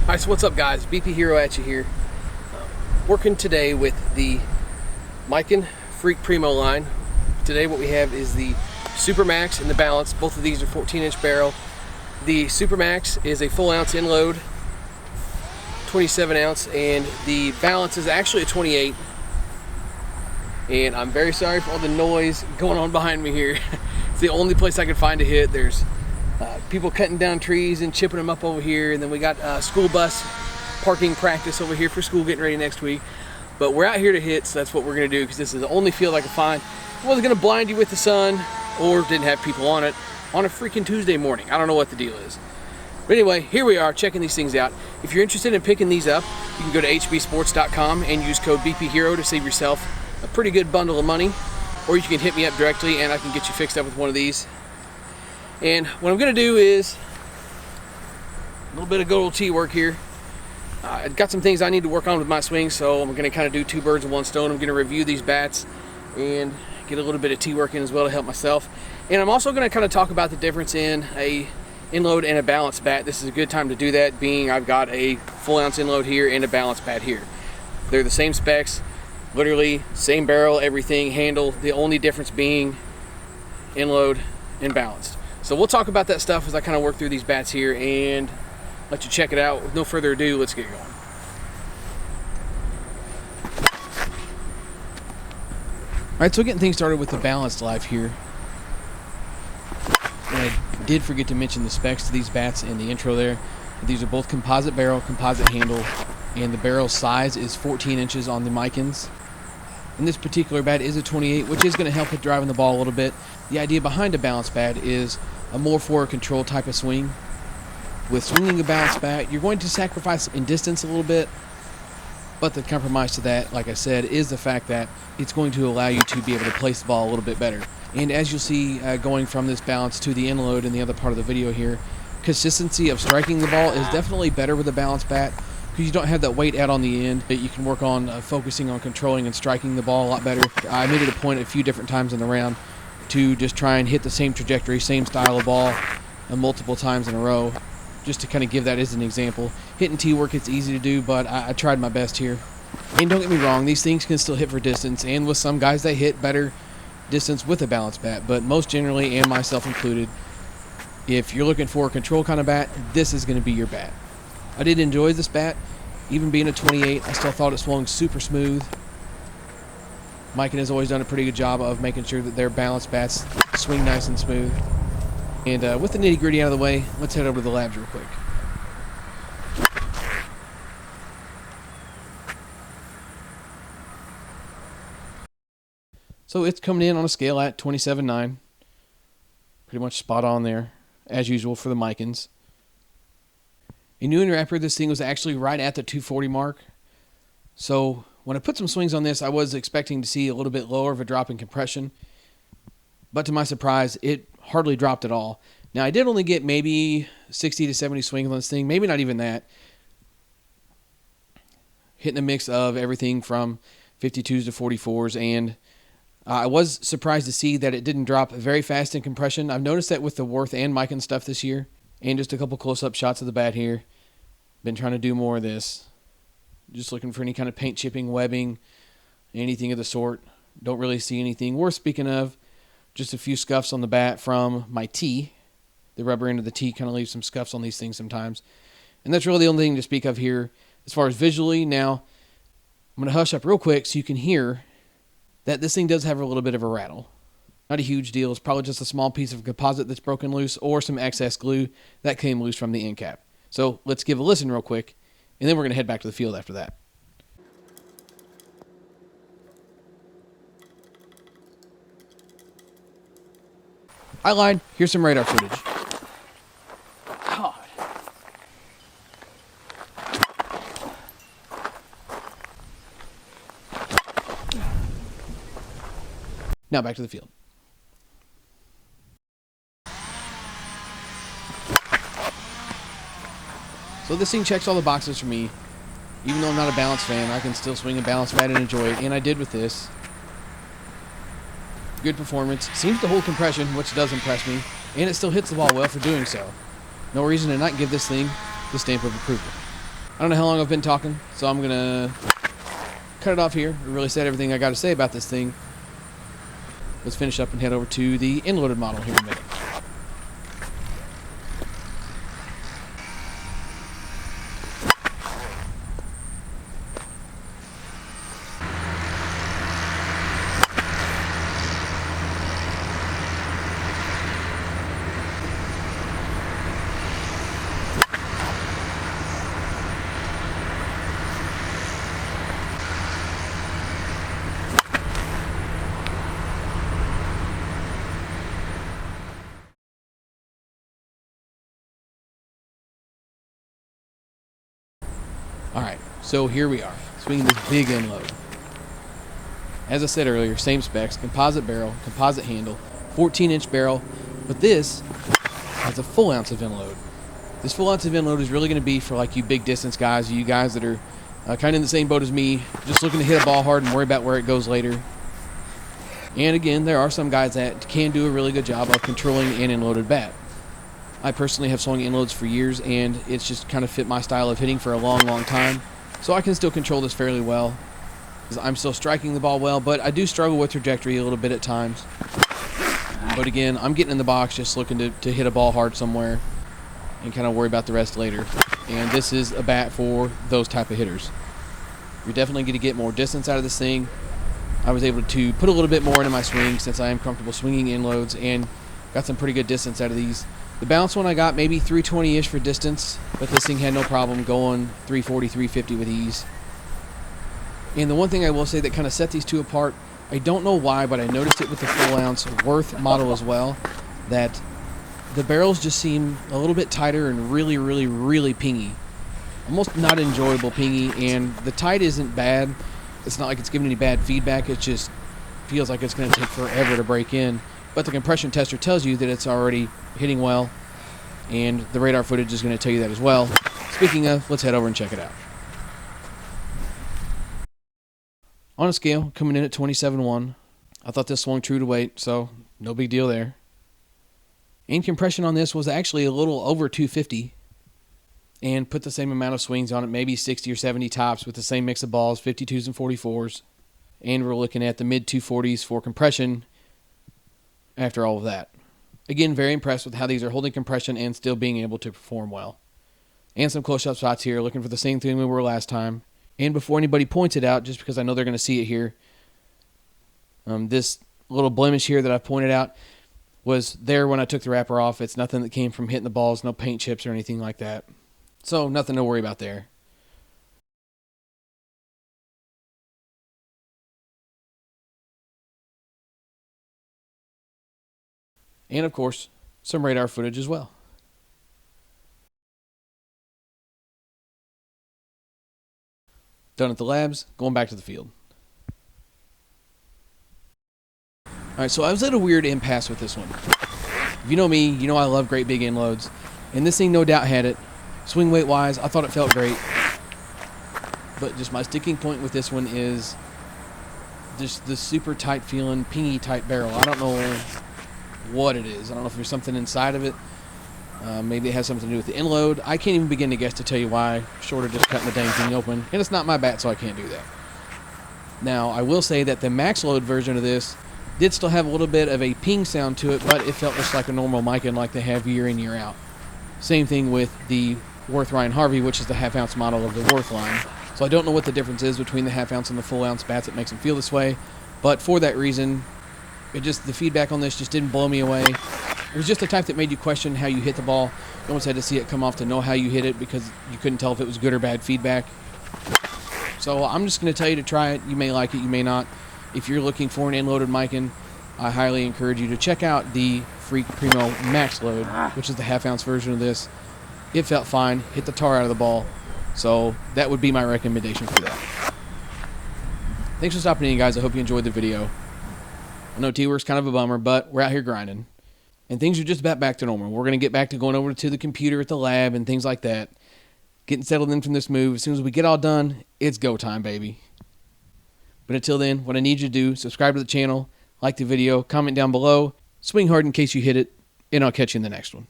Alright, so what's up guys? BP Hero at you here. Working today with the Miken Freak Primo line. Today what we have is the Supermax and the Balance. Both of these are 14-inch barrel. The Supermax is a full ounce in load, 27 ounce, and the Balance is actually a 28. And I'm very sorry for all the noise going on behind me here. It's the only place I could find to hit. There's people cutting down trees and chipping them up over here, and then we got school bus parking practice over here for school getting ready next week. But we're out here to hit, so that's what we're gonna do, because this is the only field I could find. I wasn't gonna blind you with the sun or didn't have people on it on a freaking Tuesday morning. I don't know what the deal is. But anyway, here we are checking these things out. If you're interested in picking these up, you can go to hbsports.com and use code BPHero to save yourself a pretty good bundle of money, or you can hit me up directly and I can get you fixed up with one of these. And what I'm gonna do is a little bit of good old tee work here. I've got some things I need to work on with my swing, so I'm gonna kind of do two birds with one stone. I'm gonna review these bats and get a little bit of tee work in as well to help myself. And I'm also gonna kind of talk about the difference in a inload and a balance bat. This is a good time to do that, being I've got a full ounce inload here and a balance bat here. They're the same specs, literally same barrel, everything, handle, the only difference being inload and balanced. So we'll talk about that stuff as I kind of work through these bats here and let you check it out. With no further ado, let's get going. Alright, so getting things started with the balanced life here. And I did forget to mention the specs to these bats in the intro there. These are both composite barrel, composite handle, and the barrel size is 14 inches on the Mikens. And this particular bat is a 28, which is going to help with driving the ball a little bit. The idea behind a balanced bat is a more forward control type of swing. With swinging a balanced bat, you're going to sacrifice in distance a little bit, but the compromise to that, like I said, is the fact that it's going to allow you to be able to place the ball a little bit better. And as you'll see, going from this balance to the inload in the other part of the video here, consistency of striking the ball is definitely better with a balanced bat, because you don't have that weight out on the end. You can work on focusing on controlling and striking the ball a lot better. I made it a point a few different times in the round to just try and hit the same trajectory, same style of ball multiple times in a row, just to kind of give that as an example. Hitting tee work, it's easy to do, but I tried my best here. And don't get me wrong, these things can still hit for distance, and with some guys they hit better distance with a balanced bat, but most generally, and myself included, if you're looking for a control kind of bat, this is going to be your bat. I did enjoy this bat. Even being a 28, I still thought it swung super smooth. Miken has always done a pretty good job of making sure that their balanced bats swing nice and smooth. And with the nitty gritty out of the way, let's head over to the labs real quick. So it's coming in on a scale at 27.9. Pretty much spot on there, as usual for the Mikens. A new wrapper, this thing was actually right at the 240 mark. So when I put some swings on this, I was expecting to see a little bit lower of a drop in compression. But to my surprise, it hardly dropped at all. Now, I did only get maybe 60 to 70 swings on this thing, maybe not even that. Hitting a mix of everything from 52s to 44s, and I was surprised to see that it didn't drop very fast in compression. I've noticed that with the Worth and Miken stuff this year. And just a couple close-up shots of the bat here. Been trying to do more of this. Just looking for any kind of paint chipping, webbing, anything of the sort. Don't really see anything worth speaking of. Just a few scuffs on the bat from my tee. The rubber end of the tee kind of leaves some scuffs on these things sometimes. And that's really the only thing to speak of here as far as visually. Now, I'm going to hush up real quick so you can hear that this thing does have a little bit of a rattle. Not a huge deal. It's probably just a small piece of composite that's broken loose or some excess glue that came loose from the end cap. So let's give a listen real quick, and then we're going to head back to the field after that. I lied. Here's some radar footage. God. Now back to the field. So this thing checks all the boxes for me. Even though I'm not a balance fan, I can still swing a balance bat and enjoy it, and I did with this. Good performance. Seems to hold compression, which does impress me, and it still hits the ball well for doing so. No reason to not give this thing the stamp of approval. I don't know how long I've been talking, so I'm gonna cut it off here. I really said everything I got to say about this thing. Let's finish up and head over to the end-loaded model here in a minute. Alright, so here we are, swinging this big end load. As I said earlier, same specs, composite barrel, composite handle, 14-inch barrel, but this has a full ounce of end load. This full ounce of end load is really going to be for like you big distance guys, you guys that are kind of in the same boat as me, just looking to hit a ball hard and worry about where it goes later. And again, there are some guys that can do a really good job of controlling an end loaded bat. I personally have swung end loads for years, and it's just kind of fit my style of hitting for a long, long time. So I can still control this fairly well. I'm still striking the ball well, but I do struggle with trajectory a little bit at times. But again, I'm getting in the box just looking to hit a ball hard somewhere and kind of worry about the rest later. And this is a bat for those type of hitters. You're definitely going to get more distance out of this thing. I was able to put a little bit more into my swing since I am comfortable swinging end loads and got some pretty good distance out of these. The bounce one I got maybe 320-ish for distance, but this thing had no problem going 340, 350 with ease. And the one thing I will say that kind of set these two apart, I don't know why, but I noticed it with the full ounce Worth model as well, that the barrels just seem a little bit tighter and really, really, really pingy. Almost not enjoyable pingy, and the tight isn't bad. It's not like it's giving any bad feedback, it just feels like it's going to take forever to break in. But the compression tester tells you that it's already hitting well, and the radar footage is going to tell you that as well. Speaking of, let's head over and check it out. On a scale, coming in at 27.1. I thought this swung true to weight, so no big deal there. And compression on this was actually a little over 250, and put the same amount of swings on it, maybe 60 or 70 tops with the same mix of balls, 52s and 44s. And we're looking at the mid 240s for compression after all of that. Again, very impressed with how these are holding compression and still being able to perform well. And some close-up shots here, looking for the same thing we were last time. And before anybody points it out, just because I know they're going to see it here, this little blemish here that I pointed out was there when I took the wrapper off. It's nothing that came from hitting the balls, no paint chips or anything like that. So nothing to worry about there. And of course, some radar footage as well. Done at the labs, going back to the field. Alright, so I was at a weird impasse with this one. If you know me, you know I love great big end loads. And this thing no doubt had it. Swing weight wise, I thought it felt great. But just my sticking point with this one is just the super tight feeling, pingy tight barrel. I don't know what it is. I don't know if there's something inside of it. Maybe it has something to do with the end load. I can't even begin to guess to tell you why, short of just cutting the dang thing open. And it's not my bat, so I can't do that. Now, I will say that the max load version of this did still have a little bit of a ping sound to it, but it felt just like a normal Miken like they have year in, year out. Same thing with the Worth Ryan Harvey, which is the half-ounce model of the Worth line. So I don't know what the difference is between the half-ounce and the full-ounce bats that makes them feel this way, but for that reason, the feedback on this just didn't blow me away. It was just the type that made you question how you hit the ball. You almost had to see it come off to know how you hit it because you couldn't tell if it was good or bad feedback. So I'm just going to tell you to try it. You may like it, you may not. If you're looking for an end-loaded Miken, I highly encourage you to check out the Freak Primo Max Load, which is the half-ounce version of this. It felt fine, hit the tar out of the ball. So that would be my recommendation for that. Thanks for stopping in, guys. I hope you enjoyed the video. I know T-Work's kind of a bummer, but we're out here grinding. And things are just about back to normal. We're going to get back to going over to the computer at the lab and things like that. Getting settled in from this move. As soon as we get all done, it's go time, baby. But until then, what I need you to do, subscribe to the channel, like the video, comment down below, swing hard in case you hit it, and I'll catch you in the next one.